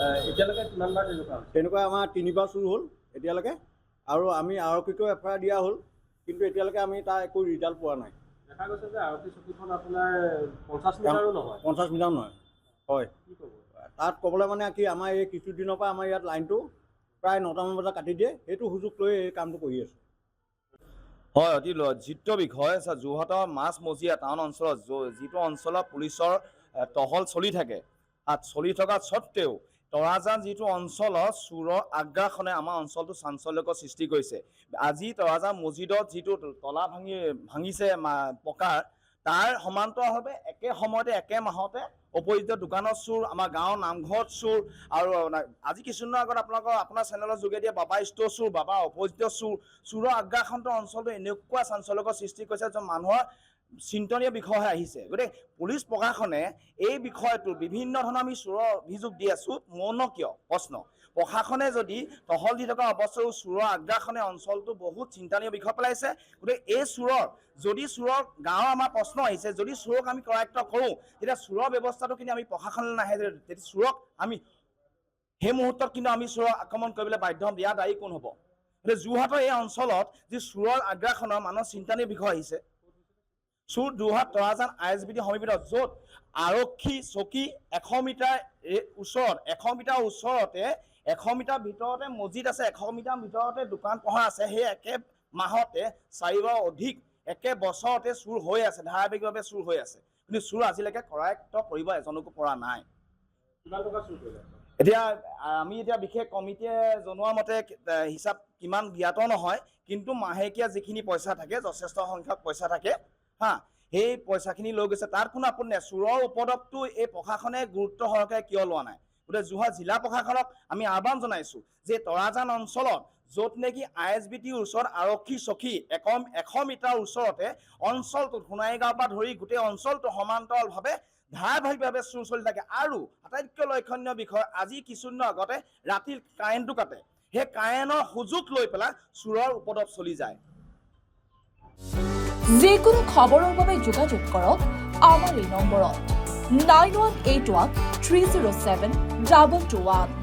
এতিয়ালৈকে কিমানবাৰ তেনেকুৱা আমাৰ 3বাৰ চুৰ হ'ল এতিয়ালৈকে আৰু আমি আৰক্ষীকো এফআইআৰ দিয়া হ'ল কিন্তু এতিয়ালৈকে আমি তাৰ একো ৰিজাল্ট পোৱা নাই। দেখা গৈছে যে আৰক্ষী চকীখন আপোনাৰ 50 মিটাৰো নহয়। 50 মিটাৰ নহয় হয়। কি ক'ব তাত ক'বলৈ মানে কি আমাৰ এই কিছুদিনৰ পৰা আমাৰ ইয়াত লাইনটো প্ৰায় 9টামান বজাত কাটি দিয়ে, সেইটো সুযোগ লৈ এই কামটো কৰি আছোঁ। হয়, অতি লজ্জিত বিষয়। যোৰহাটৰ মাছমজিয়া টাউন অঞ্চলত যিটো অঞ্চলত পুলিচৰ টহল চলি থাকে, তাত চলি থকা স্বত্তেও তৰাজান যিটো অঞ্চলত চোৰৰ আগ্ৰাসনে আমাৰ অঞ্চলটো চাঞ্চল্যকৰ সৃষ্টি কৰিছে। আজি তৰাজান মছজিদত যিটো তলা ভাঙিছে পকাৰ, তাৰ সমান্তৰালভাৱে একে সময়তে একে মাহতে অপৰিচিত দোকানত চোৰ, আমাৰ গাঁৱৰ নামঘৰত চোৰ, আৰু আজি কিছুদিনৰ আগত আপোনাৰ চেনেলৰ যোগেদি বাবা ষ্ট'ৰ চোৰ, বাবা অপৰিচিত চোৰৰ আগ্ৰাসনটো অঞ্চলটো এনেকুৱা চাঞ্চল্যকৰ সৃষ্টি কৰিছে যে মানুহৰ চিন্তনীয় বিষয় হৈ আহিছে। গতিকে পুলিচ প্ৰশাসনে এই বিষয়টো বিভিন্ন ধৰণৰ আমি চোৰৰ অভিযোগ দি আছোঁ, মৌন কিয় প্ৰশ্ন। প্ৰশাসনে যদি টহল দি থকা অৱস্থাও চোৰৰ আগ্ৰাসনে অঞ্চলটো বহুত চিন্তানীয় বিষয় পেলাইছে। গতিকে এই যদি চোৰৰ গাঁৱৰ আমাৰ প্ৰশ্ন আহিছে, যদি চোৰক আমি কৰায়ত্ব কৰোঁ তেতিয়া চোৰৰ ব্যৱস্থাটো কিন্তু আমি প্ৰশাসনলৈ নাহে, তেতিয়া চোৰক আমি সেই মুহূৰ্তত কিন্তু আমি চোৰক আক্ৰমণ কৰিবলৈ বাধ্য হ'ম। ইয়াৰ দায়ী কোন হ'ব? গতিকে যোৰহাটৰ এই অঞ্চলত যি চোৰৰ আগ্ৰাসনৰ মানুহৰ চিন্তানীয় বিষয় আহিছে। চোৰ যোৰহাট তৰাজান ISBD সমীপিত, য'ত আৰক্ষী চকী 100 মিটাৰ ওচৰত, 100 মিটাৰ ওচৰতে 100 মিটাৰ ভিতৰতে মছজিদ আছে, 100 মিটাৰ ভিতৰতে দোকান পোহাৰ আছে। সেই একে মাহতে 4বাৰ অধিক একে বছৰতে চুৰ হৈ আছে, ধাৰাবাহিকভাৱে চুৰ হৈ আছে। কিন্তু চুৰ আজিলৈকে কৰায়ত্ব কৰিব এজনকো পৰা নাই। কিমান টকা চুৰ কৰিলে? এতিয়া আমি বিশেষ কমিটিয়ে জনোৱা মতে হিচাপ কিমান জ্ঞাত নহয়, কিন্তু মাহেকীয়া যিখিনি পইচা থাকে, যথেষ্ট সংখ্যক পইচা থাকে সেই পইচাখিনি লৈ গৈছে। তাত কোনো আপত্তি নাই। চোৰৰ উপদ্ৰৱটো এই প্ৰশাসনে গুৰুত্ব সহকাৰে কিয় লোৱা নাই? গতিকে যোৰহাট জিলা প্ৰশাসনক আমি আহ্বান জনাইছোঁ যে তৰাজান অঞ্চলত য'ত নেকি ISBDৰ ওচৰত আৰক্ষী চকী 100 মিটাৰ ওচৰতে অঞ্চলটোত সোণাৰীগাঁৱৰ পৰা ধৰি গোটেই অঞ্চলটো সমান্তৰালভাৱে ধাৰাবাহিকভাৱে চুৰ চলি থাকে। আৰু আটাইতকৈ লক্ষণীয় বিষয়, আজি কিছুদিনৰ আগতে ৰাতিৰ কাৰেণ্টটো কাটে, সেই কাৰেণ্টৰ সুযোগ লৈ পেলাই চোৰৰ উপদ্ৰৱ চলি যায়। যিকোনো খবৰৰ বাবে যোগাযোগ কৰক আমাৰ এই নম্বৰত 9181 307 2221।